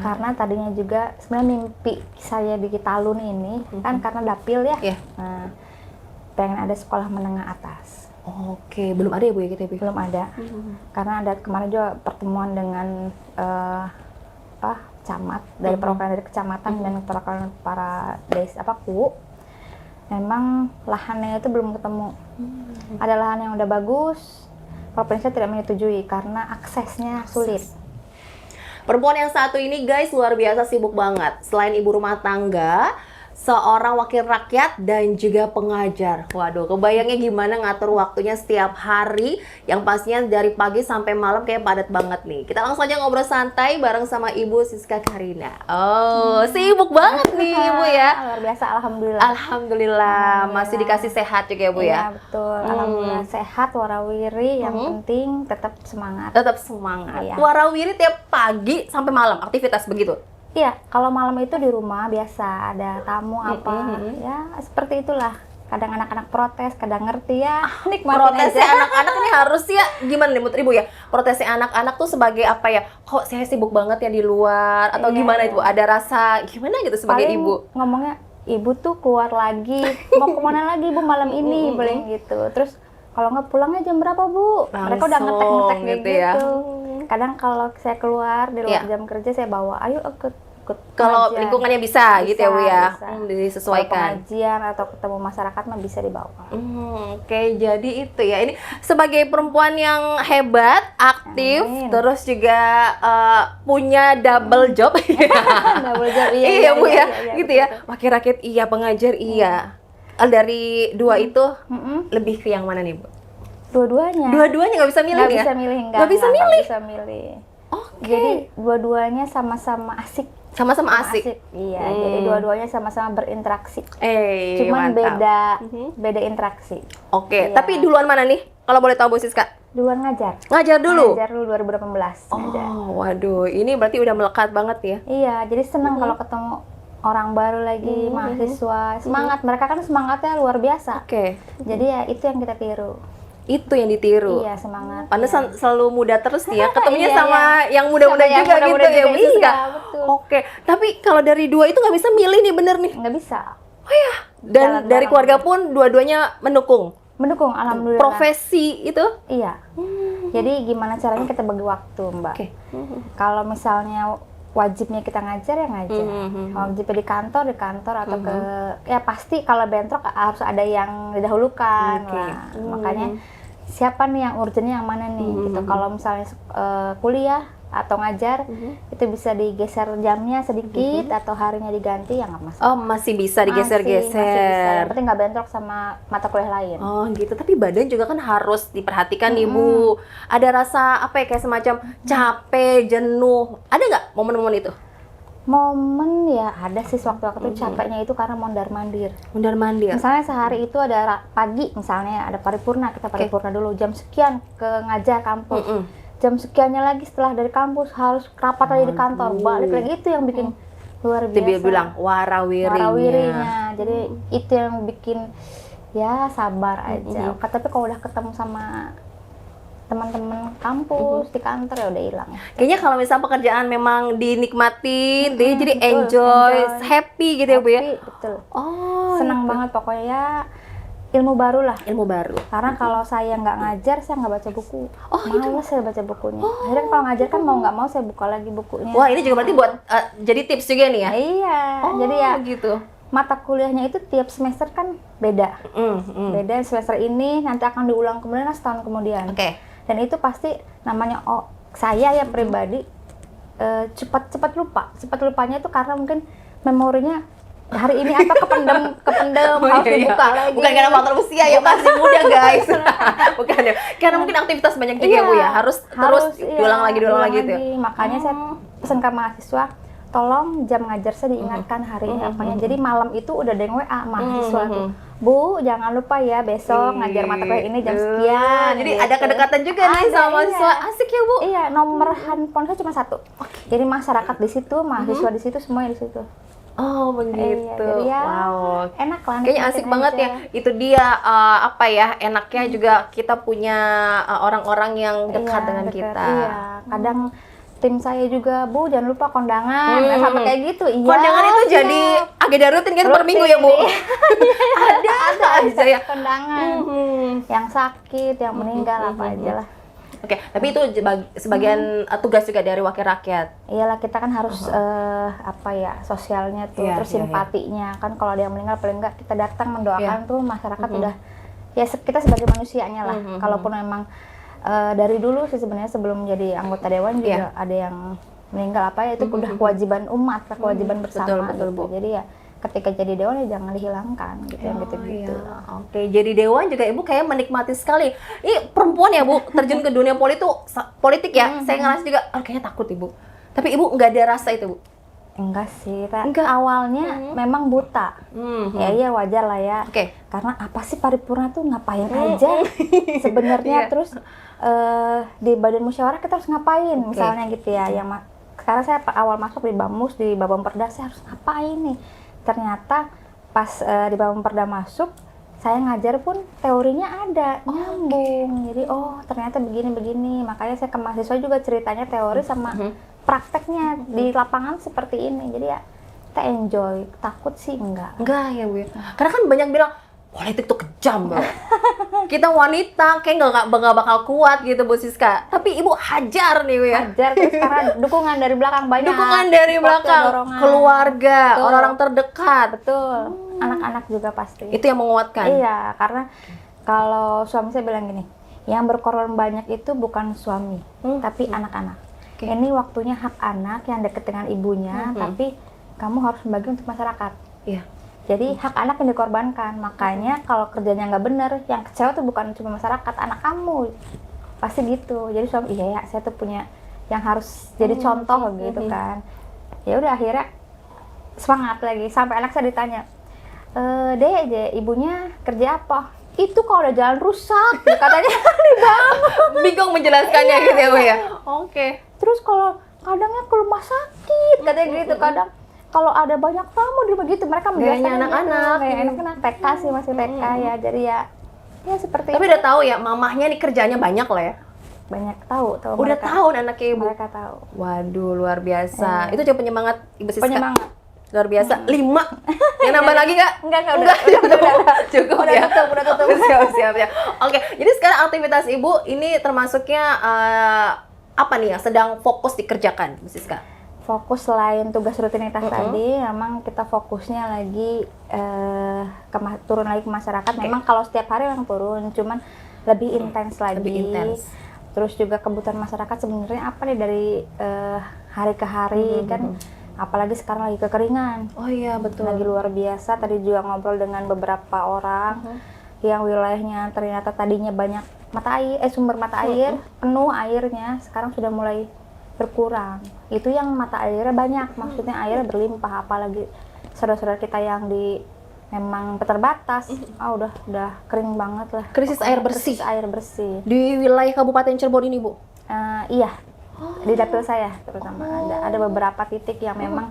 Karena tadinya juga sebenarnya mimpi saya di Talun ini kan karena dapil ya. Nah, pengen ada sekolah menengah atas. Oke, belum ada ya Bu ya kita? Belum ada. Karena ada kemarin juga pertemuan dengan camat dari perwakilan dari kecamatan dan perwakilan para desa KU. Memang lahannya itu belum ketemu. Ada lahan yang udah bagus, provinsi tidak menyetujui karena aksesnya sulit. Perempuan yang satu ini guys luar biasa sibuk banget. Selain ibu rumah tangga, seorang wakil rakyat dan juga pengajar. Waduh, kebayangnya gimana ngatur waktunya setiap hari yang pastinya dari pagi sampai malam kayak padat banget nih. Kita langsung aja ngobrol santai bareng sama Ibu Siska Karina. Oh, sibuk banget nih Ibu ya. Luar biasa, alhamdulillah. Alhamdulillah, masih dikasih sehat juga ya Bu ya. Iya, betul. Alhamdulillah sehat, warawiri, yang penting tetap semangat. Tetap semangat. Iya. Warawiri tiap pagi sampai malam aktivitas begitu. Iya, kalau malam itu di rumah biasa ada tamu ya seperti itulah. Kadang anak-anak protes, kadang ngerti ya. Nikmatin Protesnya aja. anak-anak ini harus ya gimana nih menurut Ibu ya? Protesnya anak-anak tuh sebagai apa ya? Kok saya sibuk banget ya di luar atau Iya, gimana iya. itu? Ada rasa gimana gitu sebagai Paling ibu? ngomongnya, ibu tuh keluar lagi, mau kemana lagi Bu malam ini, paling gitu. Terus kalau nggak pulangnya jam berapa Bu? Mereka udah Langsung ngetek-ngetek gitu gitu. ya. Kadang kalau saya keluar di luar jam kerja saya bawa, ayo ikut Kalau pengajian. lingkungannya bisa gitu ya Bu ya? Bisa. Disesuaikan. Kalau pengajian atau ketemu masyarakat mah bisa dibawa. Oke, jadi itu ya. Ini sebagai perempuan yang hebat, aktif, Amin. terus juga punya double job. Double job, Iya Bu ya, gitu betul, ya. Wakil rakyat iya, pengajar iya. Dari dua itu lebih ke yang mana nih Bu? Dua-duanya. Dua-duanya nggak bisa milih Nggak ya? bisa milih, Nggak bisa milih? nggak bisa milih. Oke. Jadi dua-duanya sama-sama asik. Sama-sama asik. Iya, jadi dua-duanya sama-sama berinteraksi. mantap. Cuman beda interaksi. Oke, Iya. tapi duluan mana nih? Kalau boleh tahu Bu Siska? Duluan ngajar. Ngajar dulu? Ngajar dulu 2018. ngajar. Oh, waduh. Ini berarti udah melekat banget ya? Iya, jadi senang kalau ketemu orang baru lagi, mahasiswa. Semangat, mereka kan semangatnya luar biasa. Oke. Jadi ya itu yang kita tiru. Itu yang ditiru. Iya, semangat. Pantesan selalu muda terus nih ya. Ketemunya Iya, sama yang muda-muda Sama yang juga muda-muda gitu ya, juga. Bu Siska? Iya, betul. Oke, tapi kalau dari dua itu nggak bisa milih nih, bener nih. Nggak bisa. Oh ya, dan Jalan dari bareng. keluarga pun dua-duanya mendukung. Mendukung, alhamdulillah. Profesi itu? Iya. Jadi gimana caranya kita bagi waktu, Mbak? Oke. Kalau misalnya wajibnya kita ngajar ya ngajar. Wajibnya di kantor atau ke ya pasti kalau bentrok harus ada yang didahulukan. Oke. Lah. Makanya siapa nih yang urgentnya yang mana nih gitu. Kalau misalnya kuliah atau ngajar itu bisa digeser jamnya sedikit atau harinya diganti ya nggak masalah. Oh, masih bisa Masih bisa. digeser-geser. Yang penting nggak bentrok sama mata kuliah lain. Oh gitu, tapi badan juga kan harus diperhatikan nih Bu. Ada rasa apa ya, kayak semacam capek, jenuh. Ada nggak momen-momen itu? Momen ya ada sih waktu-waktu itu capeknya itu karena mondar-mandir. Mondar-mandir. Misalnya sehari itu ada pagi misalnya ada paripurna, kita paripurna dulu jam sekian ke ngajar kampus. Jam sekiannya lagi setelah dari kampus harus rapat lagi di kantor, balik lagi itu yang bikin luar biasa. Dia bilang warawirinya. Jadi itu yang bikin ya sabar aja. Tapi kalau udah ketemu sama teman-teman kampus di kantor ya udah hilang. Kayaknya kalau misal pekerjaan memang dinikmatin, dia jadi betul, enjoy, enjoy. happy gitu ya Bu ya. Happy, betul. Oh, Senang banget pokoknya ya, ilmu baru lah. ilmu baru. Karena kalau saya nggak ngajar, saya nggak baca buku. Males saya baca bukunya. Akhirnya kalau ngajar kan mau nggak mau saya buka lagi bukunya. Wah, ini juga berarti buat jadi tips juga nih ya. Iya, jadi ya gitu. mata kuliahnya itu tiap semester kan beda. Beda semester ini nanti akan diulang kemudian setahun kemudian. Oke. Dan itu pasti namanya saya ya pribadi cepat lupa. Cepat lupanya itu karena mungkin memorinya hari ini apa kependem harus dibuka lagi. Bukan karena faktor usia ya, masih muda guys. Bukan ya. Karena mungkin aktivitas banyak juga ya Bu ya. Harus terus diulang lagi gitu ya. Makanya saya pesan ke mahasiswa, tolong jam ngajar saya diingatkan hari ini apanya. Jadi malam itu udah ada yang WA mahasiswa tuh. Bu, jangan lupa ya besok ngajar mata kuliah ini jam sekian. Jadi gitu. ada kedekatan juga nih sama mahasiswa. Asik ya Bu. Iya, nomor handphone saya cuma satu. Jadi masyarakat di situ, mahasiswa di situ, semuanya di situ. Oh begitu. Jadi ya, wow. enak lah. Kayaknya asik banget ya. Itu dia apa ya, enaknya juga kita punya orang-orang yang dekat dengan kita. Iya, kadang tim saya juga, Bu jangan lupa kondangan, nah, sampai kayak gitu. Iya. Kondangan itu jadi agenda rutin kan per Rutin, minggu ya Bu? iya. Ada aja ya. kondangan. Yang sakit, yang meninggal apa aja lah. Oke, tapi itu sebagian tugas juga dari wakil rakyat. Iyalah kita kan harus apa ya, sosialnya tuh, Iya, terus iya, simpatinya kan kalau ada yang meninggal paling enggak kita datang mendoakan Iya. tuh masyarakat udah ya kita sebagai manusianya lah. Kalaupun memang dari dulu sih sebenarnya sebelum jadi anggota dewan juga ada yang meninggal apa ya itu udah kewajiban umat, kewajiban bersama betul, gitu. Bu. Jadi ya ketika jadi dewan ya jangan dihilangkan gitu yang gitu-gitu. Iya. Oke, jadi dewan juga Ibu kayak menikmati sekali. Ini perempuan ya Bu, terjun ke dunia politik ya. Saya ngerasa juga, kayaknya takut Ibu. Tapi Ibu nggak ada rasa itu Bu? Enggak sih, Enggak. awalnya memang buta. Ya iya wajar lah ya. Oke. Karena apa sih paripurna tuh ngapain aja sebenarnya, Iya. terus di badan musyawarah kita harus ngapain misalnya gitu ya. Yang sekarang saya awal masuk di Bamus, di Babamperda saya harus ngapain nih. Ternyata pas di Babamperda masuk saya ngajar pun teorinya ada nyambung. Jadi ternyata begini-begini. Makanya saya ke mahasiswa juga ceritanya teori sama prakteknya di lapangan seperti ini. Jadi ya kita enjoy. Takut sih enggak. Enggak ya Bu ya. Karena kan banyak bilang, politik tuh kejam loh. Kita wanita kayak nggak bakal kuat gitu Bu Siska. Tapi Ibu hajar nih Bu ya. Ajar terus karena dukungan dari belakang banyak. Dukungan dari Support, belakang, dorongan. keluarga, Betul. orang-orang terdekat. Betul. Anak-anak juga pasti. Itu yang menguatkan. Iya, karena kalau suami saya bilang gini, yang berkorban banyak itu bukan suami, tapi anak-anak. Oke. Ini waktunya hak anak yang dekat dengan ibunya, tapi kamu harus membagi untuk masyarakat. Iya. Jadi hak anak yang dikorbankan, makanya kalau kerjanya nggak benar, yang kecewa tuh bukan cuma masyarakat, anak kamu. Pasti gitu. Jadi suami, iya ya, saya tuh punya yang harus jadi contoh gitu kan. Ya udah akhirnya semangat lagi. Sampai anak saya ditanya, Dek, ibunya kerja apa? Itu kalau udah jalan rusak, katanya dibangun. Bingung menjelaskannya gitu ya Bu ya. Oke. Terus kalau kadangnya ke rumah sakit, katanya gitu. Kadang kalau ada banyak tamu di begitu mereka menjelaskan anak-anak. kayak anak-anak TK sih, masih TK ya. Jadi ya seperti Tapi itu. udah tahu ya, mamahnya nih kerjanya banyak lah ya. Banyak tahu Udah mereka. tahu anaknya Ibu. Mereka tahu. Waduh, luar biasa. Itu juga penyemangat Ibu Siska. Penyemangat. Luar biasa. 5. Yang nambah lagi nggak? Enggak, udah Cukup udah ya. tutup. Siap ya. Oke, jadi sekarang aktivitas Ibu ini termasuknya apa nih yang sedang fokus dikerjakan, Bu Siska? Fokus selain tugas rutinitas tadi, memang kita fokusnya lagi turun lagi ke masyarakat. Memang kalau setiap hari memang turun, cuman lebih intens lagi. Lebih intens. Terus juga kebutuhan masyarakat sebenarnya apa nih dari hari ke hari kan, apalagi sekarang lagi kekeringan. Oh iya, betul. Lagi luar biasa. Tadi juga ngobrol dengan beberapa orang yang wilayahnya ternyata tadinya banyak sumber mata air, penuh airnya, sekarang sudah mulai berkurang. Itu yang mata airnya banyak, maksudnya airnya berlimpah, apalagi saudara-saudara kita yang memang terbatas, udah kering banget lah. Krisis air bersih. Krisis air bersih. Di wilayah Kabupaten Cirebon ini, Bu? Iya, di dapil saya terutama ada beberapa titik yang memang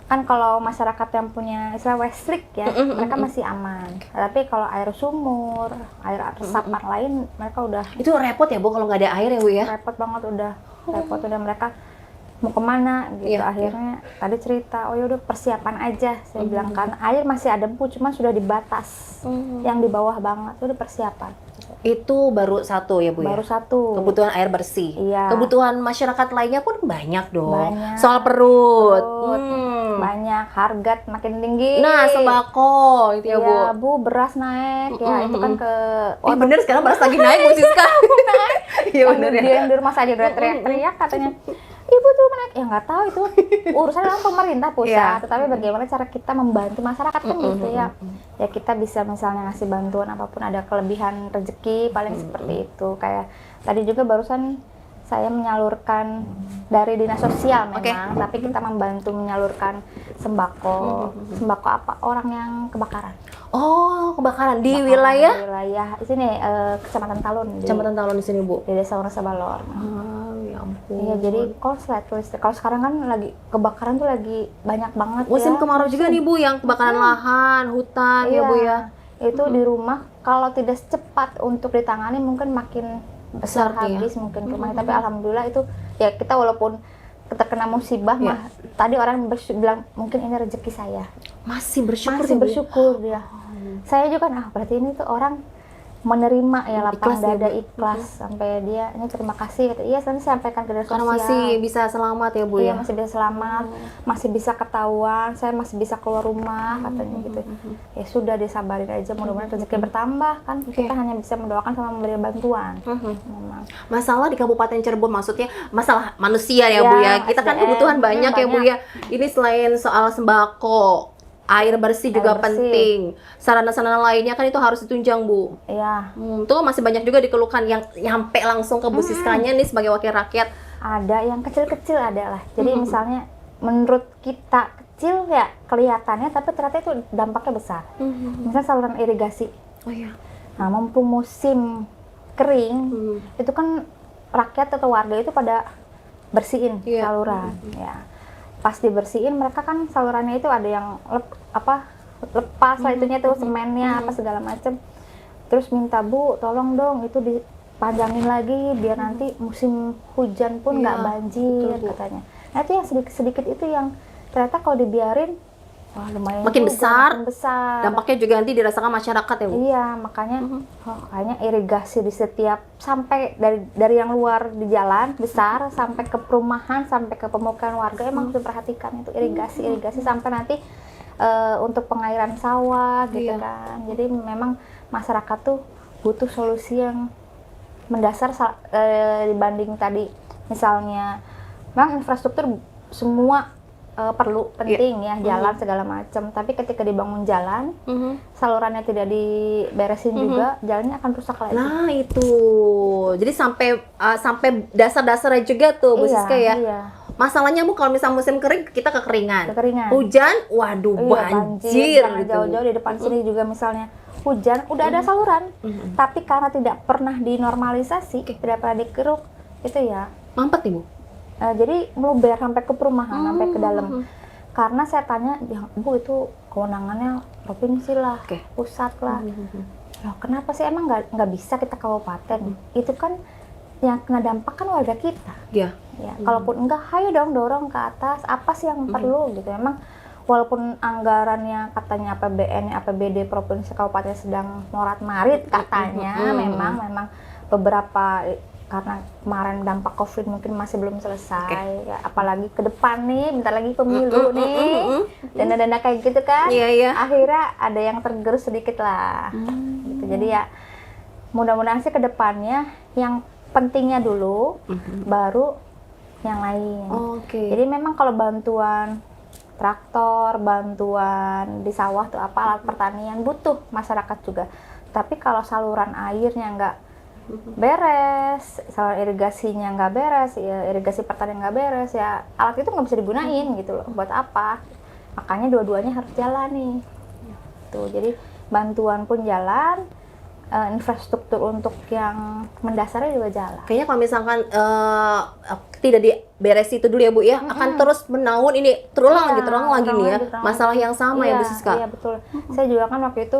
kan kalau masyarakat yang punya istilah Westrik ya, mereka masih aman. Tapi kalau air sumur, air resapan lain, mereka udah Itu repot ya, Bu, kalau nggak ada air ya, Bu ya? repot banget, repot udah mereka mau kemana gitu. Iya, Akhirnya tadi cerita, ya udah persiapan aja. Saya bilang kan air masih ada Bu, cuman sudah dibatas. Yang di bawah banget, udah persiapan. Itu baru satu ya, Bu Baru ya? satu. Kebutuhan air bersih. Iya. Kebutuhan masyarakat lainnya pun banyak dong. Banyak. Soal perut. Banyak, harga makin tinggi. Nah, sembako itu ya, Bu. Iya, Bu, beras naik ya, itu kan ke Bener sekarang beras lagi naik, Bu Siska. Iya bener ya. dia yang di rumah saja udah teriak-teriak katanya, Ibu tuh naik, ya nggak tahu itu urusan dengan pemerintah pusat, Iya. tetapi bagaimana cara kita membantu masyarakat kan gitu ya. Ya kita bisa misalnya ngasih bantuan apapun, ada kelebihan rezeki paling seperti itu. Kayak tadi juga barusan saya menyalurkan dari dinas sosial memang, tapi kita membantu menyalurkan sembako. Sembako apa? Orang yang kebakaran. Oh, kebakaran di Kebakaran wilayah di wilayah sini Kecamatan Talun Kecamatan Talon di sini, Bu. di Desa Wonosabalor. Balor. Ya ampun. Iya, jadi konslet listrik. Kalau sekarang kan lagi kebakaran tuh lagi banyak banget Musim ya. kemarau juga nih, Bu, yang kebakaran lahan, hutan ya, Bu ya. Itu di rumah kalau tidak cepat untuk ditangani mungkin makin besar Besar, iya. habis mungkin rumahnya. Tapi alhamdulillah itu ya kita walaupun terkena musibah Iya. mah tadi orang bilang mungkin ini rezeki saya. Masih bersyukur Masih ya, Bu? bersyukur dia. Saya juga kan berarti ini tuh orang menerima ya lapang Ikhlas ya, dada Bu. ikhlas sampai dia ini terima kasih kata, iya nanti sampaikan ke dinas Karena sosial. masih bisa selamat ya, Bu Iya ya. masih bisa selamat, masih bisa ketahuan, saya masih bisa keluar rumah katanya gitu. Ya sudah disabarin aja, mudah-mudahan rezeki bertambah kan. Oke. Kita hanya bisa mendoakan sama memberi bantuan. Memang. Masalah di Kabupaten Cirebon maksudnya masalah manusia ya, Ya, Bu ya. Kita kan SDM, kebutuhan banyak ya, Bu banyak. ya. Ini selain soal sembako, air bersih juga bersih. penting. Sarana-sarana lainnya kan itu harus ditunjang, Bu. Iya, Itu masih banyak juga dikeluhkan yang nyampe langsung ke Bu Siskanya nih sebagai wakil rakyat. ada yang kecil-kecil ada lah. Jadi misalnya menurut kita kecil ya kelihatannya, tapi ternyata itu dampaknya besar. Misalnya saluran irigasi. Oh iya. Nah, mumpung musim kering, itu kan rakyat atau warga itu pada bersihin Iya. saluran. Ya, pas dibersihin mereka kan salurannya itu ada yang lepas lah itunya tuh semennya apa segala macem. Terus minta Bu, tolong dong itu dipanjangin lagi biar nanti musim hujan pun nggak Iya, banjir betul, Bu. katanya. Nah itu yang sedikit-sedikit itu yang ternyata kalau dibiarin, wah lumayan Makin juga, besar, makin besar. Dampaknya juga nanti dirasakan masyarakat ya, Bu. Iya, makanya kayaknya irigasi di setiap sampai dari yang luar di jalan besar sampai ke perumahan sampai ke pemukiman warga emang harus diperhatikan itu irigasi sampai nanti untuk pengairan sawah gitu Iya. kan. Jadi memang masyarakat tuh butuh solusi yang mendasar dibanding tadi misalnya memang infrastruktur semua perlu penting ya jalan segala macam, tapi ketika dibangun jalan salurannya tidak diberesin juga jalannya akan rusak lagi. Nah itu, jadi sampai dasar-dasarnya juga tuh, Bu Iya, Siska ya. iya. Masalahnya, Bu, kalau misal musim kering kita kekeringan. Kekeringan. Hujan, waduh, Iya, banjir Jangan gitu. jauh-jauh di depan sini juga misalnya hujan udah ada saluran, tapi karena tidak pernah dinormalisasi, tidak pernah dikeruk, itu ya. Mampet nih, Bu. Jadi meluber sampai ke perumahan, sampai ke dalam. Karena saya tanya, ya, Bu itu kewenangannya provinsi lah, Oke. pusat lah. Loh, kenapa sih emang nggak bisa kita kabupaten? Itu kan yang kena dampak kan warga kita. Ya. Ya, kalaupun enggak, ayo dong dorong ke atas. Apa sih yang perlu gitu? Emang walaupun anggarannya katanya APBN, APBD provinsi kabupaten sedang morat-marit katanya, memang beberapa karena kemarin dampak Covid mungkin masih belum selesai. Ya, apalagi ke depan nih, bentar lagi pemilu nih, dana-dana kayak gitu kan. Iya, iya. Akhirnya ada yang tergerus sedikit lah. Gitu. Jadi ya mudah-mudahan sih ke depannya yang pentingnya dulu, baru yang lain. Oke. Jadi memang kalau bantuan traktor, bantuan di sawah tuh apa alat pertanian butuh masyarakat juga. Tapi kalau saluran airnya nggak beres, saluran irigasinya nggak beres, ya irigasi pertanian nggak beres, ya alat itu nggak bisa digunain gitu loh. Buat apa? Makanya dua-duanya harus jalan nih. Tuh, jadi bantuan pun jalan, infrastruktur untuk yang mendasarnya juga jalan. Kayaknya kalau misalkan tidak diberes itu dulu ya, Bu ya, akan terus menaun ini terulang Iya, lagi nih ya. terulang. Masalah yang sama ya, Bu Iya, Siska. Iya, betul. Saya juga kan waktu itu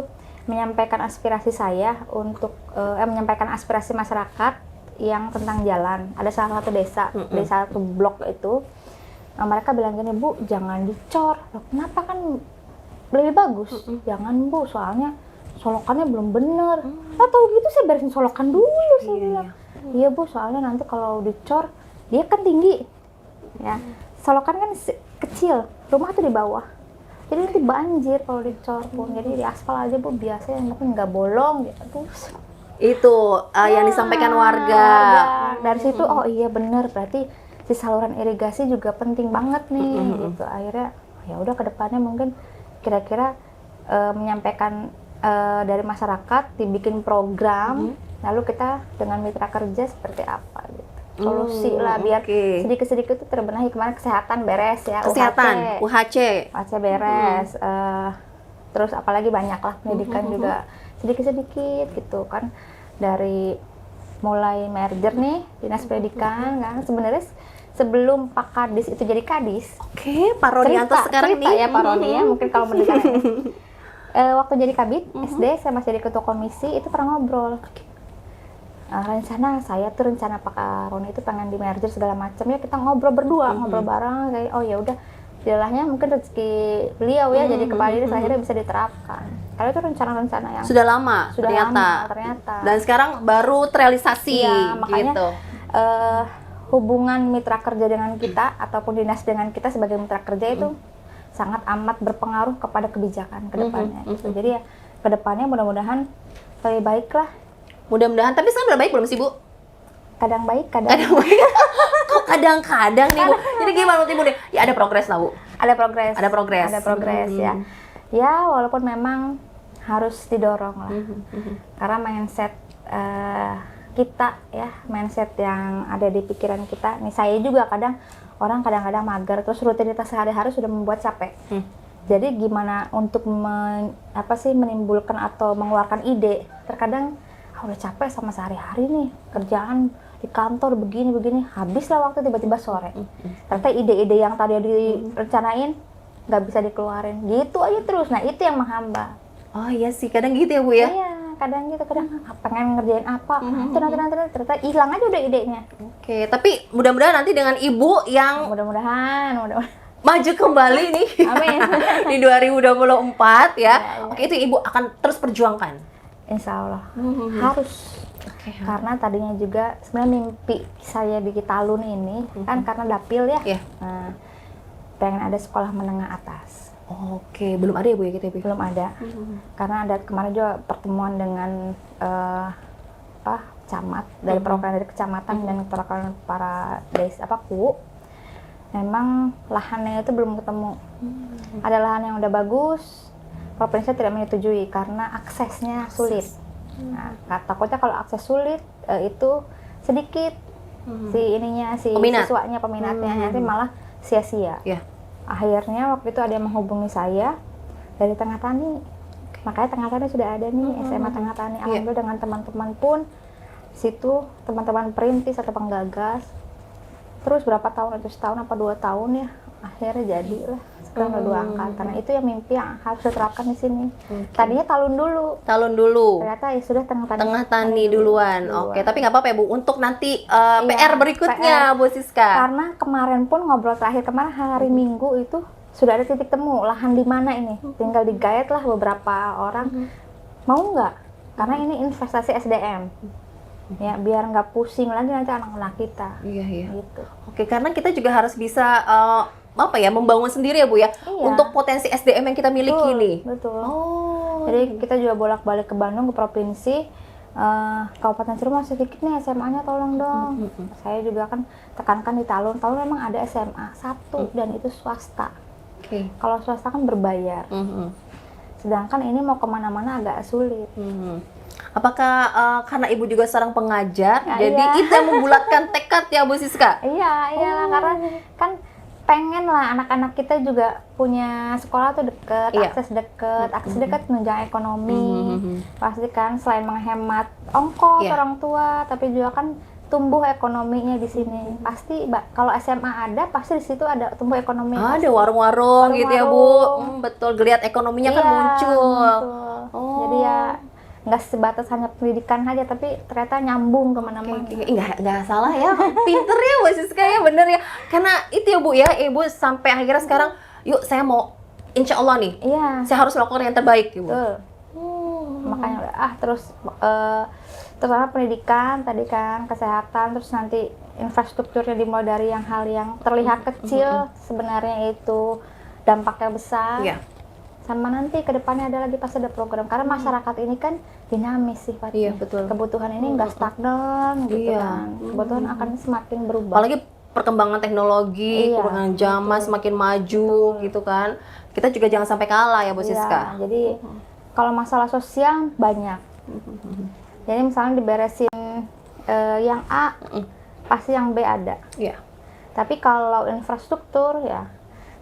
menyampaikan aspirasi saya untuk menyampaikan aspirasi masyarakat yang tentang jalan. Ada salah satu desa, di satu blok itu, mereka bilang gini, Bu, jangan dicor. Loh, kenapa kan lebih bagus? Jangan, Bu, soalnya solokannya belum bener. Tahu gitu saya beresin solokan dulu, saya bilang. Iya, Bu, soalnya nanti kalau dicor, dia kan tinggi. Ya, solokan kan kecil, rumah tuh di bawah. Jadi nanti banjir kalau dicor pun. Jadi di aspal aja, Bu, biasa yang penting nggak bolong gitu. Itu yang disampaikan warga. Dari situ, oh iya bener, berarti si saluran irigasi juga penting banget nih gitu. Akhirnya ya udah ke depannya mungkin kira-kira menyampaikan dari masyarakat, dibikin program, lalu kita dengan mitra kerja seperti apa gitu. Solusi lah biar sedikit-sedikit itu terbenahi. Kemarin kesehatan beres ya, Kesehatan, UHC beres, terus apalagi banyak lah pendidikan juga sedikit-sedikit gitu kan, dari mulai merger nih dinas pendidikan kan sebenarnya sebelum Pak Kadis itu jadi Kadis. Oke, Pak Rodianto sekarang cerita nih ya Pak Rodi ya, mungkin kalau mendengar waktu jadi Kabid SD saya masih jadi ketua komisi itu pernah ngobrol. rencana saya tuh rencana Pak Roni itu pengen di merger segala macam ya, kita ngobrol berdua, ngobrol bareng kayak oh ya udah istilahnya mungkin rezeki beliau ya jadi kepala dinas akhirnya bisa diterapkan. Kalau itu rencana-rencana yang Sudah lama ternyata. Dan sekarang baru terrealisasi Iya, makanya gitu. Hubungan mitra kerja dengan kita ataupun dinas dengan kita sebagai mitra kerja itu sangat amat berpengaruh kepada kebijakan ke depannya. Gitu. Jadi ya ke depannya mudah-mudahan lebih baik lah. Mudah-mudahan, tapi sekarang udah baik belum sih, Bu? Kadang baik, kadang Baik. Kok kadang-kadang nih, Bu? Jadi gimana menurut Ibu nih? Ya ada progres lah, Bu. ada progres. Ada progres. Ada progres ya. Ya walaupun memang harus didorong lah. Karena mindset kita ya, mindset yang ada di pikiran kita. Nih saya juga orang kadang-kadang mager, terus rutinitas sehari-hari sudah membuat capek. Jadi gimana untuk menimbulkan atau mengeluarkan ide? Terkadang udah capek sama sehari-hari nih kerjaan di kantor begini habislah waktu tiba-tiba sore. Ternyata ide-ide yang tadi direncanain nggak bisa dikeluarin, gitu aja terus. Nah itu yang menghambat. Oh iya sih, kadang gitu ya, Bu ya? Iya, kadang gitu, kadang pengen ngerjain apa, itu nanti ternyata hilang aja udah idenya. Oke, tapi mudah-mudahan nanti dengan Ibu yang Mudah-mudahan. maju kembali nih Amin. di 2024 ya. Iya. Oke, itu Ibu akan terus perjuangkan. Insya Allah harus. Karena tadinya juga sebenarnya mimpi saya di Talun ini kan karena dapil ya. Iya. Nah, pengen ada sekolah menengah atas. Oke, belum ada ya, Bu ya, kita, Bu? Belum ada. Karena ada kemarin juga pertemuan dengan camat dari perwakilan dari kecamatan dan perwakilan para KU. Memang lahannya itu belum ketemu. Ada lahan yang udah bagus, provinsi tidak menyetujui karena aksesnya sulit. Nah, takutnya kalau akses sulit itu sedikit siswanya peminatnya nanti malah sia-sia. Iya. Akhirnya waktu itu ada yang menghubungi saya dari Tengah Tani. Makanya Tengah Tani sudah ada nih SMA Tengah Tani. Alhamdulillah dengan teman-teman pun situ teman-teman perintis atau penggagas. Terus berapa tahun itu, setahun apa 2 tahun ya, akhirnya jadi lah. Sekarang udah 2 angkatan. Nah, itu yang mimpi yang harus diterapkan di sini. Tadinya Talun dulu. Ternyata ya sudah Tengah Tani duluan. Oke, tapi nggak apa-apa ya, Bu. Untuk nanti PR berikutnya, Bu Siska. Karena kemarin pun ngobrol terakhir kemarin hari Minggu itu sudah ada titik temu lahan di mana ini. Tinggal digayat lah beberapa orang. Mau nggak? Karena ini investasi SDM. Ya biar nggak pusing lagi nanti anak-anak kita. Iya. Gitu. Oke, karena kita juga harus bisa membangun sendiri ya, Bu ya. Iya. Untuk potensi SDM yang kita miliki nih. Betul. Oh. Jadi kita juga bolak-balik ke Bandung, ke provinsi. Kabupaten Cirebon masih sedikit nih SMA-nya, tolong dong. Saya juga kan tekankan di Talun memang ada SMA 1 dan itu swasta. Oke. Kalau swasta kan berbayar. Sedangkan ini mau kemana-mana agak sulit. Apakah karena Ibu juga seorang pengajar, Ya, jadi iya. itu yang membulatkan tekad ya, Bu Siska? Iya, iyalah karena kan pengen lah anak-anak kita juga punya sekolah tuh deket, Iya. akses deket menunjang ekonomi. Pasti kan selain menghemat ongkos Iya. orang tua, tapi juga kan tumbuh ekonominya di sini. Pasti kalau SMA ada, pasti di situ ada tumbuh ekonomi. Ada warung-warung gitu ya, Bu. Warung-warung. Betul, geliat ekonominya kan Iya, muncul. Oh. Jadi ya nggak sebatas hanya pendidikan aja, tapi ternyata nyambung kemana-mana. Nggak salah ya, pinter ya Bu Siska ya, bener ya. Karena itu ya, Bu ya, Ibu sampai akhirnya sekarang, yuk saya mau, insya Allah nih, Iya. saya harus lakukan yang terbaik, Ibu. Betul. Makanya udah terus terutama pendidikan tadi kan, kesehatan, terus nanti infrastrukturnya dimulai dari hal yang terlihat kecil sebenarnya itu dampaknya besar. Iya. Sama nanti ke depannya ada lagi pasti ada program karena masyarakat ini kan dinamis sih Pak. Iya, betul. Kebutuhan ini nggak stagnan gitu Iya. kan. Kebutuhan akan semakin berubah. Apalagi perkembangan teknologi, Iya, perkembangan zaman semakin maju gitu kan. Kita juga jangan sampai kalah ya, Bu Iya, Siska. jadi kalau masalah sosial banyak. Jadi misalnya diberesin yang A, pasti yang B ada. Iya. Tapi kalau infrastruktur ya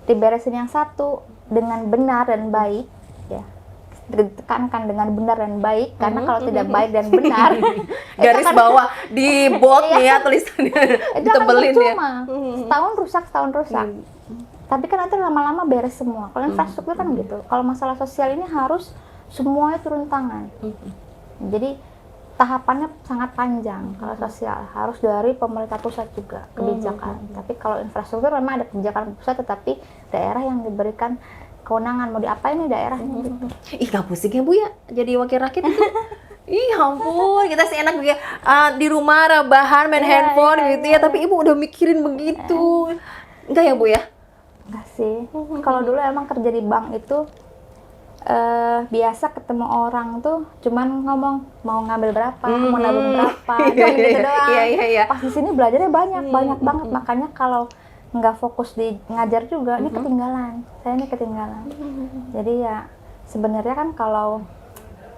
diberesin yang satu dengan benar dan baik, ya ditekankan dengan benar dan baik karena kalau tidak baik dan benar, Garis itu akan- bawah di bold nih ya tulisannya, itu akan ditebelin ya. percuma. Setahun rusak. Tapi kan nanti lama-lama beres semua. Kalau infrastruktur kan gitu. Kalau masalah sosial ini harus semuanya turun tangan. Jadi tahapannya sangat panjang. Kalau sosial harus dari pemerintah pusat juga kebijakan. Tapi kalau infrastruktur memang ada kebijakan pusat, tetapi daerah yang diberikan kewenangan mau diapain nih daerahnya gitu. Ih, gak pusing ya Bu ya jadi wakil rakyat itu? Ih ampun, kita sih enak ya di rumah rebahan main handphone gitu ya, tapi Ibu udah mikirin begitu. Enggak ya Bu ya? Enggak sih. Kalau dulu emang kerja di bank itu biasa ketemu orang tuh cuman ngomong mau ngambil berapa, mau nabung berapa, cuma gitu doang. Iya. Pas di sini belajarnya banyak banget. Makanya kalau nggak fokus di ngajar juga, ini ketinggalan. Saya ini ketinggalan. Jadi ya sebenarnya kan kalau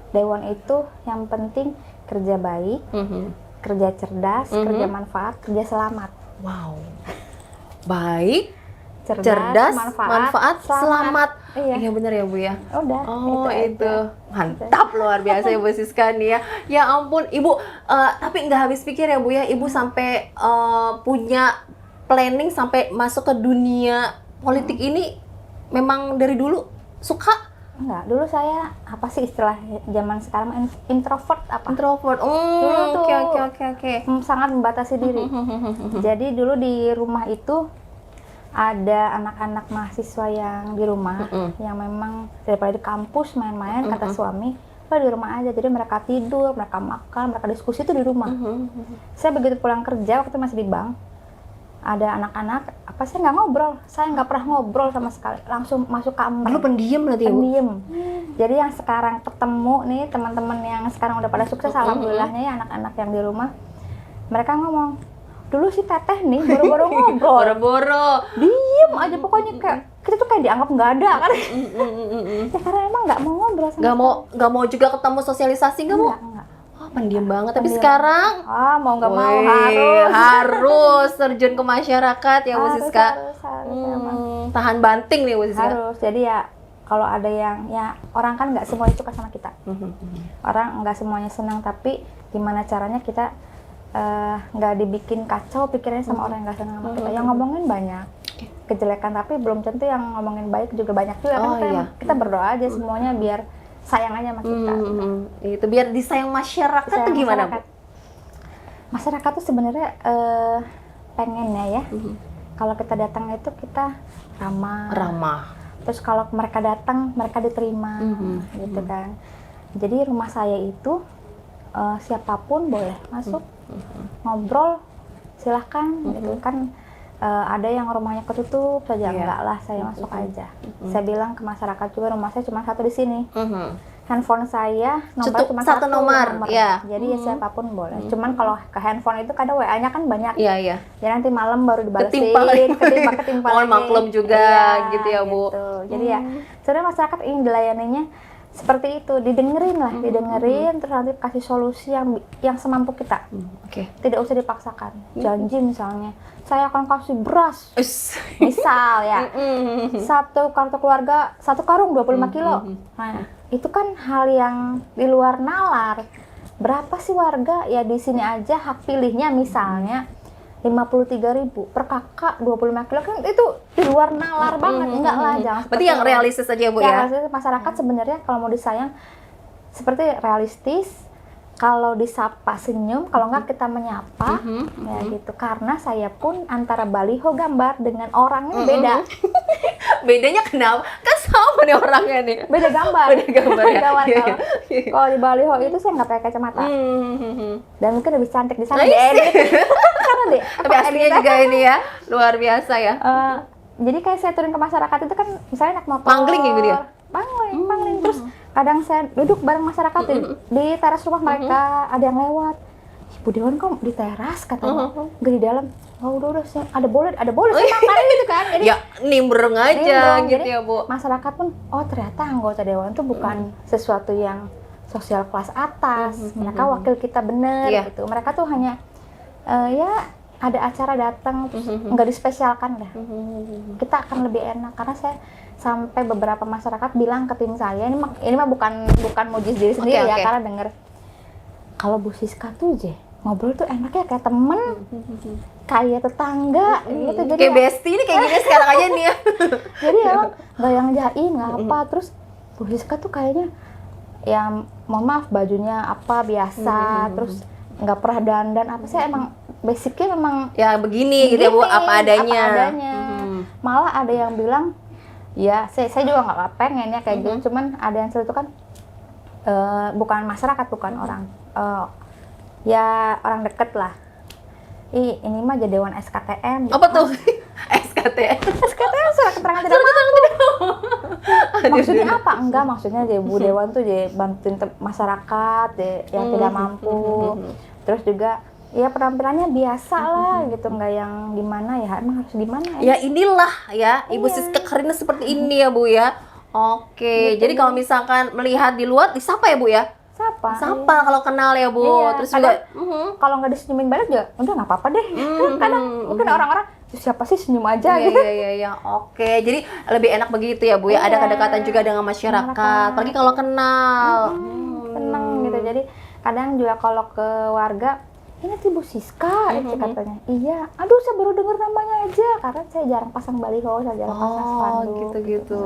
Dewan itu yang penting kerja baik, kerja cerdas, kerja manfaat, kerja selamat. Wow. Baik, cerdas, manfaat, selamat. Iya benar ya Bu ya. Udah. Oh itu mantap, luar biasa ya Bu Siska nih ya. Ya ampun Ibu, tapi nggak habis pikir ya Bu ya, Ibu sampai punya planning sampai masuk ke dunia politik ini memang dari dulu suka? Enggak, dulu saya apa sih istilah zaman sekarang introvert apa? Introvert. Dulu tuh Oke. sangat membatasi diri. Jadi dulu di rumah itu ada anak-anak mahasiswa yang di rumah yang memang daripada di kampus main-main, kata suami, di rumah aja. Jadi mereka tidur, mereka makan, mereka diskusi itu di rumah. Saya begitu pulang kerja waktu masih di bank, ada anak-anak apa saya nggak ngobrol, saya nggak pernah ngobrol sama sekali, langsung masuk kamar. Lu pendiam berarti ya Bu? Pendiam. Jadi yang sekarang ketemu nih teman-teman yang sekarang udah pada sukses, alhamdulillahnya ya anak-anak yang di rumah, mereka ngomong, dulu si Teteh nih boro-boro ngobrol, boro-boro diem aja pokoknya, kayak kita tuh kayak dianggap nggak ada kan. Ya karena emang nggak mau ngobrol sama nggak mau juga ketemu sosialisasi, nggak mau? enggak. Pendiam banget, tapi sekarang mau nggak mau harus terjun ke masyarakat ya Bu Siska. Harus, tahan banting nih Bu Siska. harus. Jadi ya kalau ada yang ya orang kan nggak semuanya suka sama kita, orang nggak semuanya senang, tapi gimana caranya kita nggak dibikin kacau pikirannya sama orang yang nggak senang sama kita. Yang ngomongin banyak kejelekan, tapi belum tentu yang ngomongin baik juga banyak juga kan. Kita berdoa aja semuanya biar sayang aja sama kita. Itu biar disayang masyarakat tuh gimana Bu? Masyarakat tuh sebenarnya pengennya ya kalau kita datang itu kita ramah. Terus kalau mereka datang mereka diterima gitu kan. Jadi rumah saya itu siapapun boleh masuk, ngobrol silahkan gitu kan. Ada yang rumahnya ketutup saja, enggak lah, saya masuk aja. Saya bilang ke masyarakat juga, rumah saya cuma satu di sini. Handphone saya nomor cuma satu nomor. Ya. Jadi ya siapapun boleh. Cuman kalau ke handphone itu kadang WA-nya kan banyak. Iya. Ya nanti malam baru dibalesin, ketimpa Mohon maklum juga gitu ya Bu. Gitu. Jadi ya sebenarnya masyarakat ingin dilayaninya seperti itu, didengerin, terus nanti kasih solusi yang semampu kita. Tidak usah dipaksakan. Janji misalnya, saya akan kasih beras. Misal ya. Satu kartu keluarga, satu karung 25 kilo. Nah, itu kan hal yang di luar nalar. Berapa sih warga ya di sini aja hak pilihnya misalnya 53.000 per kakak 25 kilo, kan itu di luar nalar banget. Enggak lah, jangan. Berarti yang realistis aja Bu ya. Realistis. Masyarakat sebenarnya kalau mau disayang seperti realistis, kalau disapa senyum, kalau enggak kita menyapa, ya gitu. Karena saya pun antara baliho gambar dengan orangnya beda. Bedanya kenapa? Kan sama nih orangnya nih. Beda gambar. Ya. Kalau di baliho itu saya nggak pakai kacamata. Dan mungkin lebih cantik di sana. Tapi aslinya juga ini ya, luar biasa ya. Jadi kayak saya turun ke masyarakat itu kan, misalnya naik motor. Pangling ya gitu ya? Pangling. Terus kadang saya duduk bareng masyarakat di teras rumah mereka, ada yang lewat. Bu Dewan kok di teras katanya, nggak di dalam. Oh udah ada boleh sih makan gitu kan. Jadi ya nimbrung aja gitu jadi, ya Bu. Masyarakat pun ternyata anggota Dewan itu bukan sesuatu yang sosial kelas atas. Mereka wakil kita bener gitu. Mereka tuh hanya ya ada acara datang nggak dispesialkan lah. Kita akan lebih enak karena saya sampai beberapa masyarakat bilang ke tim saya, ini mah bukan muji diri sendiri ya, karena denger kalau Bu Siska tuh ngobrol tuh enaknya kayak temen, kayak tetangga gitu. Jadi kayak bestie ini kayak gini sekarang aja nih ya. Jadi emang nggak yang jaim nggak apa. Terus Bu Siska tuh kayaknya ya mohon maaf bajunya apa biasa, terus nggak pernah dandan apa sih, emang basicnya memang Ya begini gitu ya Bu, apa adanya. Malah ada yang bilang, ya saya juga nggak pengen ya kayak gitu, cuman ada yang itu kan bukan masyarakat, bukan orang, ya orang deket lah. Ini mah jadi dewan SKTM. Apa tuh? SKTM. SKTM surat keterangan tidak mampu. Maksudnya apa? Enggak, maksudnya jadi Bu Dewan tuh jadi bantuin masyarakat yang tidak mampu. Terus juga ya penampilannya biasa lah gitu, enggak yang gimana ya, emang harus gimana Ya ya? inilah ya, Ibu Siska Karina seperti ini ya Bu ya. Oke, Gitu. jadi kalau misalkan melihat di luar, disapa ya Bu ya? Sapa kalau kenal ya Bu. Iya, Terus juga kalau nggak disenyumin balik juga udah nggak apa-apa deh. Kadang mungkin orang-orang siapa sih senyum aja Iya, gitu. iya. Oke, jadi lebih enak begitu ya Bu ya. Ada Iya. kedekatan juga dengan masyarakat. Apalagi kalau kenal. Seneng gitu. Jadi kadang juga kalau ke warga, ini tuh Bu Siska, katanya. Iya, aduh saya baru dengar namanya aja, karena saya jarang pasang baliho, saya jarang pasang spanduk. Gitu.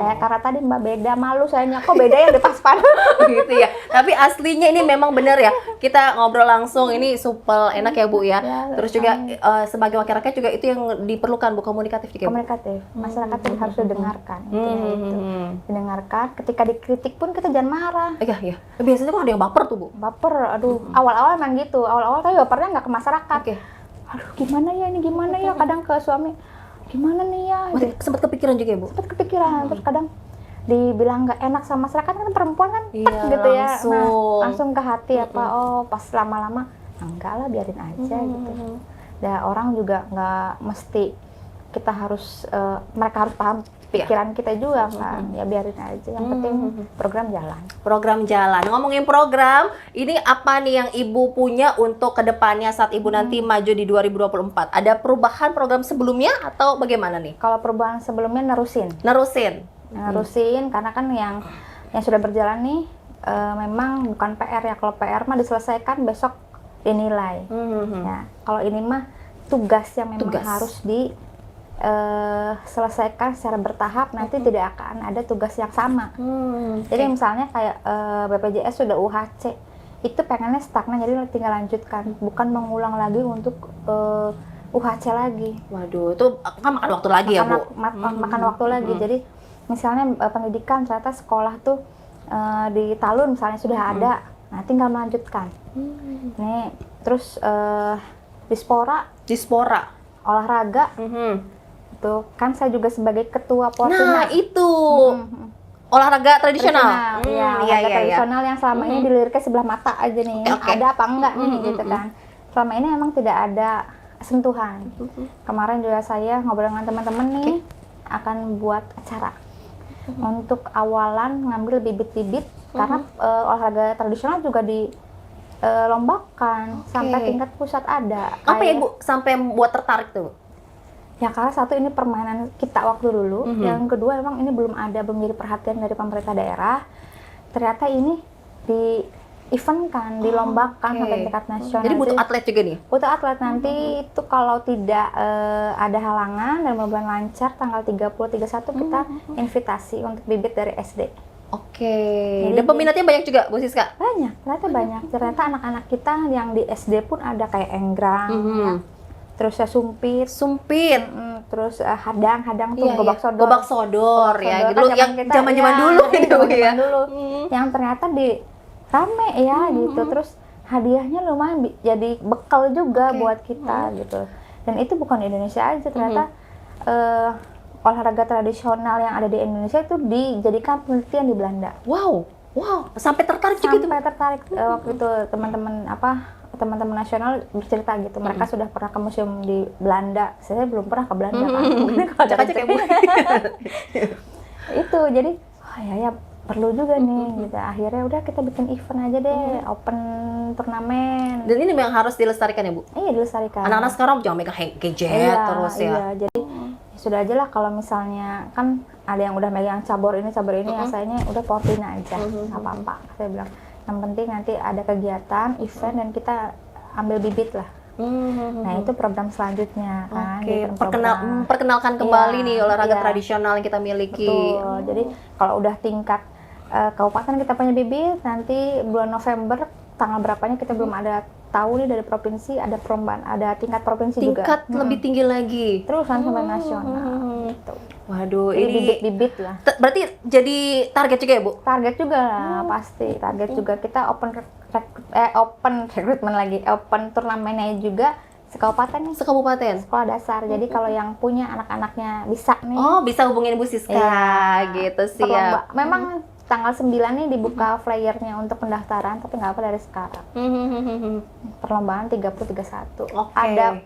Kayak karena tadi Mbak beda, malu sayanya, kok beda ya di pas spanduk. Gitu ya. Tapi aslinya ini memang benar ya. Kita ngobrol langsung ini supel enak ya Bu ya. Ya, Terus juga sebagai wakil rakyat juga itu yang diperlukan Bu, komunikatif juga. Bu? Komunikatif, masyarakat itu harus didengarkan. Intinya itu. Didengarkan, ketika dikritik pun kita jangan marah. Iya. Biasanya kok ada yang baper tuh Bu. Baper, aduh, awal-awal emang gitu. Awal-awal tapi bapernya nggak ke masyarakat. Oke. Aduh, gimana ya ini, gimana ya, kadang ke suami, gimana nih ya, Berarti sempat kepikiran juga ya Bu? sempat kepikiran. Terus kadang dibilang nggak enak sama masyarakat, kan perempuan kan Iya, gitu ya. langsung. Nah, langsung ke hati apa, oh pas lama-lama enggak lah, biarin aja gitu. Dan orang juga nggak mesti kita harus mereka harus paham pikiran kita juga kan, ya biarin aja, yang penting program jalan. Program jalan. Ngomongin program, ini apa nih yang Ibu punya untuk kedepannya saat Ibu nanti maju di 2024? Ada perubahan program sebelumnya atau bagaimana nih? Kalau perubahan sebelumnya nerusin karena kan yang sudah berjalan nih memang bukan PR ya. Kalau PR mah diselesaikan besok dinilai. Ya, kalau ini mah tugas yang memang harus selesaikan secara bertahap, nanti tidak akan ada tugas yang sama. Jadi misalnya kayak BPJS sudah UHC, itu pengennya stagnan, jadi tinggal lanjutkan, bukan mengulang lagi untuk UHC lagi. Waduh, itu kan makan waktu lagi ya Bu? Makan waktu lagi. Jadi misalnya pendidikan, ternyata sekolah tuh di Talun misalnya sudah ada, nah tinggal melanjutkan. Nih, terus Dispora olahraga. Tuh kan saya juga sebagai ketua Portina. Nah itu olahraga tradisional. Iya, olahraga tradisional yang selama ini diliriknya sebelah mata aja nih. Ada apa enggak nih gitu kan. Selama ini memang tidak ada sentuhan. Kemarin juga saya ngobrol dengan teman-teman nih, akan buat acara untuk awalan ngambil bibit-bibit, karena olahraga tradisional juga dilombakan sampai tingkat pusat ada. Apa ya Bu sampai buat tertarik tuh? Ya karena satu, ini permainan kita waktu dulu, yang kedua memang ini belum jadi perhatian dari pemerintah daerah. Ternyata ini di event kan, dilombakan sampai tingkat nasional. Jadi butuh atlet juga nih? Butuh atlet nanti itu kalau tidak ada halangan dan mudah-mudahan lancar, tanggal 30-31 kita invitasi untuk bibit dari SD. Oke. Dan peminatnya banyak juga Bu Siska? Banyak, ternyata banyak. Ternyata anak-anak kita yang di SD pun ada kayak enggrang, ya. Terus sumpit, terus hadang tuh gobak sodor ya, gitu. Kan yang zaman-zaman dulu gitu ya. Yang ternyata rame ya gitu. Terus hadiahnya lumayan jadi bekal juga buat kita gitu. Dan itu bukan di Indonesia aja, ternyata olahraga tradisional yang ada di Indonesia itu dijadikan penelitian di Belanda. Wow, sampai tertarik juga tuh. Sampai tertarik waktu itu teman-teman nasional bercerita gitu, mereka sudah pernah ke museum di Belanda. Saya belum pernah ke Belanda kan. Mungkin kalau ada Cek-cek ya, Bu. Itu jadi ya perlu juga nih gitu. Akhirnya udah kita bikin event aja deh, open turnamen. Dan ini memang harus dilestarikan ya Bu? Iya, dilestarikan. Anak-anak sekarang jangan megang gadget terus ya. Iya, jadi sudah aja lah, kalau misalnya kan ada yang udah megang cabur ini yang sayanya udah Portina aja, nggak apa-apa. Saya bilang yang penting nanti ada kegiatan, event, dan kita ambil bibit lah. Nah itu program selanjutnya kan. Perkenalkan kembali nih olahraga tradisional yang kita miliki. Betul. Jadi kalau udah tingkat kabupaten kita punya bibit, nanti bulan November tanggal berapanya kita belum ada tahu nih dari provinsi, ada perlombaan, ada tingkat provinsi juga. Tingkat lebih tinggi lagi. Terus kan sampai nasional. Gitu. Waduh, Jadi ini bibit-bibit lah. berarti jadi target juga ya, Bu? Target juga lah, pasti. Target juga kita open recruitment lagi, open turnamennya juga sekabupaten nih, Sekabupaten. sekolah dasar. Jadi kalau yang punya anak-anaknya bisa nih. Oh, bisa hubungin Ibu Siska Iya. gitu sih ya. Memang tanggal 9 nih dibuka flyernya untuk pendaftaran, tapi nggak apa dari sekarang. Perlombaan 30-31. Oke. Ada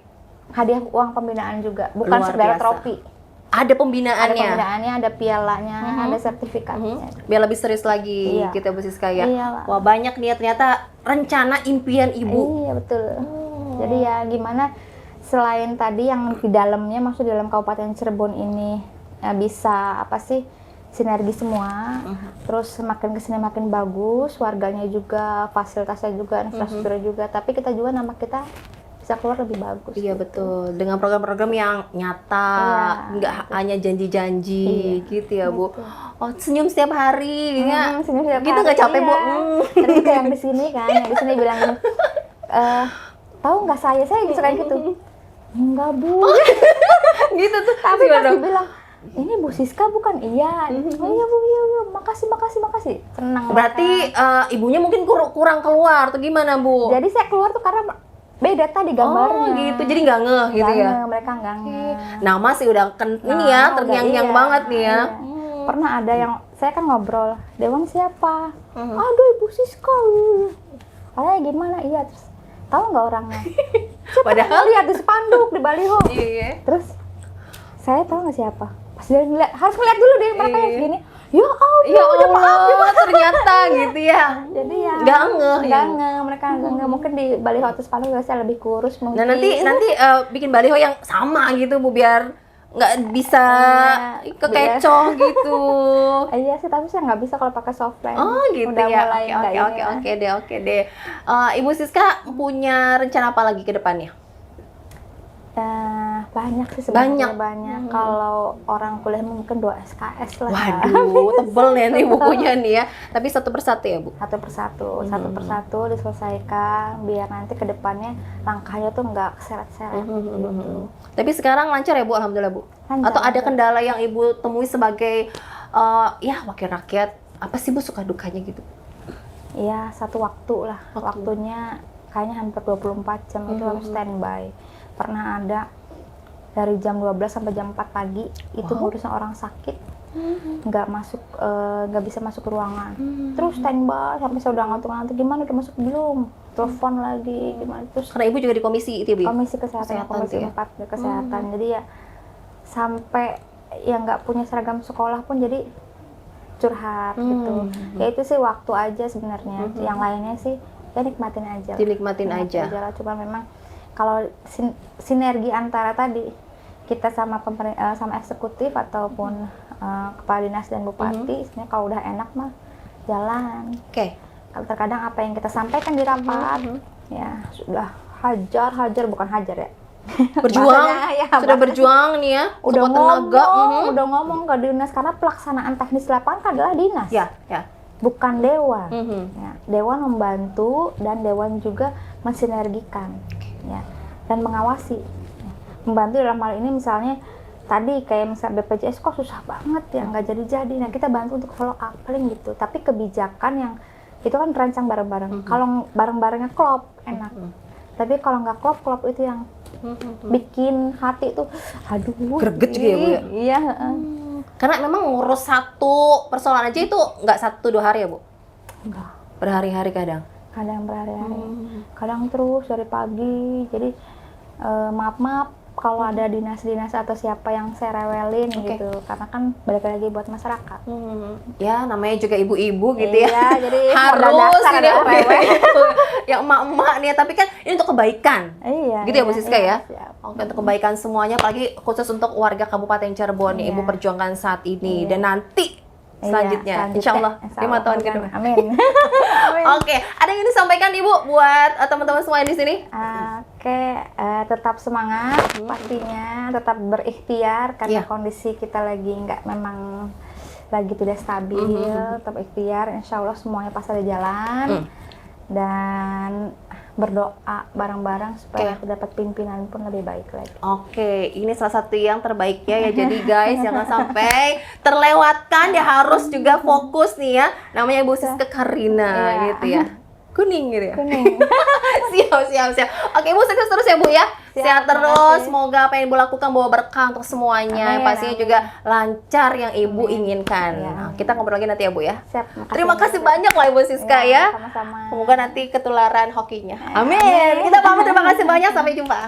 hadiah uang pembinaan juga, bukan Luar sekedar biasa. trofi. Ada Ada pembinaannya. pembinaannya, ada pialanya, ada sertifikatnya. Biar lebih serius lagi Iya. gitu ya, Bu Siska ya. Iyalah. Wah, banyak nih ya ternyata rencana impian Ibu. Iya betul. Jadi ya gimana selain tadi yang di dalamnya, maksud di dalam Kabupaten Cirebon ini bisa apa sih sinergi semua, terus semakin kesini makin bagus, warganya juga, fasilitasnya juga, infrastrukturnya juga, tapi kita juga nama kita bisa keluar lebih bagus. Iya gitu. betul, dengan program-program yang nyata, Iya, nggak hanya janji-janji gitu ya Bu. Betul. Oh, senyum setiap hari, ya. Senyum setiap Gitu hari, nggak capek Bu? iya. Tadi juga yang di sini kan, yang di sini bilang gini, tahu nggak saya bisa kayak gitu. Enggak Bu. Gitu tuh. Tapi Gimana? pasti bilang, ini Bu Siska bukan? Iya. Oh iya Bu, iya Bu. Makasih. Senang. Berarti mereka. ibunya mungkin kurang keluar atau gimana Bu? Jadi saya keluar tuh karena beda tadi gambarnya. Oh gitu, jadi nggak ngeh gitu Nggak ya? ngeh, mereka nggak ngeh. Nama sih udah ini ya, Nah, terngiang-ngiang udah, banget nih ya. iya. Pernah ada yang, saya kan ngobrol, Dewan siapa? Mhm. Aduh Ibu Siska. Ayah gimana? Iya, terus tahu nggak orangnya? Siapa Padahal lihat di spanduk, di baliho. iya. Terus saya tahu nggak siapa? Pas dia ngeliat, harus ngeliat dulu deh mereka yang Iya. segini. Ya ampun, Ya Allah, ternyata gitu ya. jadi ya Nggak ngeh ya, nggak Bu? ngeh, mereka nggak ngeh. Mungkin di baliho atau spanduk biasanya lebih kurus mungkin. Nah nanti bikin baliho yang sama gitu Bu, biar nggak bisa Iya, kekecoh gitu. Iya sih, tapi saya nggak bisa kalau pakai softline. Oh gitu Udah ya. mulai nggak ini ya. Oke deh. Ibu Siska punya rencana apa lagi ke depannya? Banyak sih sebenarnya, Banyak. banyak. Kalau orang kuliah mungkin 2 SKS lah. Waduh, tebel nih bukunya nih ya. Tapi satu persatu ya Bu. Satu persatu diselesaikan biar nanti ke depannya langkahnya tuh nggak keseret-seret gitu. Tapi sekarang lancar ya Bu, alhamdulillah Bu. Lancar, Atau ada lancar. kendala yang Ibu temui sebagai ya wakil rakyat? Apa sih Bu suka dukanya gitu? Iya, satu waktu lah. Waktunya kayaknya hampir 24 jam itu harus standby. Pernah ada dari jam 12 sampai jam 4 pagi itu ngurusin orang sakit, nggak bisa masuk ke ruangan. Terus standby sampai saya udah ngantuk-ngantuk, gimana udah masuk belum? Telepon lagi gimana? Terus Karena Ibu juga di komisi itu ya Bu? komisi kesehatan, komisi tuh ya? 4 di kesehatan. Jadi ya sampai yang nggak punya seragam sekolah pun jadi curhat gitu. Ya itu sih waktu aja sebenarnya. Yang lainnya sih ya nikmatin aja. Dinikmatin aja. Lah. Cuma memang kalau sinergi antara tadi kita sama sama eksekutif ataupun kepala dinas dan bupati, sebenarnya kalau udah enak mah jalan. Oke. Kalau terkadang apa yang kita sampaikan di rapat ya sudah hajar bukan hajar ya. Berjuang, Bahasanya, ya, sudah bahasanya. berjuang nih ya, Udah sekuat tenaga. udah ngomong ke dinas karena pelaksanaan teknis lapangan kan adalah dinas. Ya. Bukan dewan. Mhm. Ya, dewan membantu dan dewan juga mensinergikan, ya, dan mengawasi. Ya. Membantu dalam hal ini misalnya tadi kayak misal BPJS kok susah banget ya nggak jadi. Nah kita bantu untuk follow up paling gitu. Tapi kebijakan yang itu kan dirancang bareng-bareng. Kalau bareng-barengnya klop enak. Tapi kalau nggak klop itu yang bikin hati tuh aduh Greget juga ya, Bu, ya? Iya. Karena memang ngurus satu persoalan aja itu nggak 1-2 hari ya Bu? Enggak. Berhari-hari kadang. Kadang berhari-hari, kadang terus dari pagi. Jadi maaf kalau ada dinas-dinas atau siapa yang saya rewelin gitu, karena kan balik lagi buat masyarakat. Ya namanya juga ibu-ibu gitu Iya, ya. jadi Harus modal dasar ini adalah rewel. yang emak-emak nih, tapi kan ini untuk kebaikan. Iya. Gitu ya Bu Siska ya? Siap. Oke, untuk kebaikan semuanya, apalagi khusus untuk warga Kabupaten Cirebon yang Iya. Ibu perjuangkan saat ini. Iya. Dan nanti selanjutnya, insya Allah 5 tahun ke depan. Amin. Oke, ada yang ingin disampaikan Ibu buat teman-teman semua di sini? Oke, tetap semangat pastinya, tetap berikhtiar karena Iya. kondisi kita lagi nggak memang lagi tidak stabil, tetap ikhtiar, insya Allah semuanya pasti ada jalan. Dan berdoa bareng-bareng supaya aku dapat pimpinan pun lebih baik lagi. Oke, ini salah satu yang terbaiknya ya. Jadi guys, jangan sampai terlewatkan, ya harus juga fokus nih ya. Namanya Ibu Siska Karina gitu ya. Kuning gitu ya. Kuning. Siap. Oke, Ibu sukses terus ya Bu ya. Sehat terus. makasih. Semoga apa yang Ibu lakukan bawa berkah untuk semuanya. Amin, Pastinya amin. juga lancar yang Ibu inginkan. Ya, Nah, kita ngobrol lagi nanti ya Bu ya. Siap, Terima kasih banyak lah Ibu Siska ya. Sama-sama. Semoga nanti ketularan hokinya. Amin. Kita pamit, terima kasih banyak, sampai jumpa.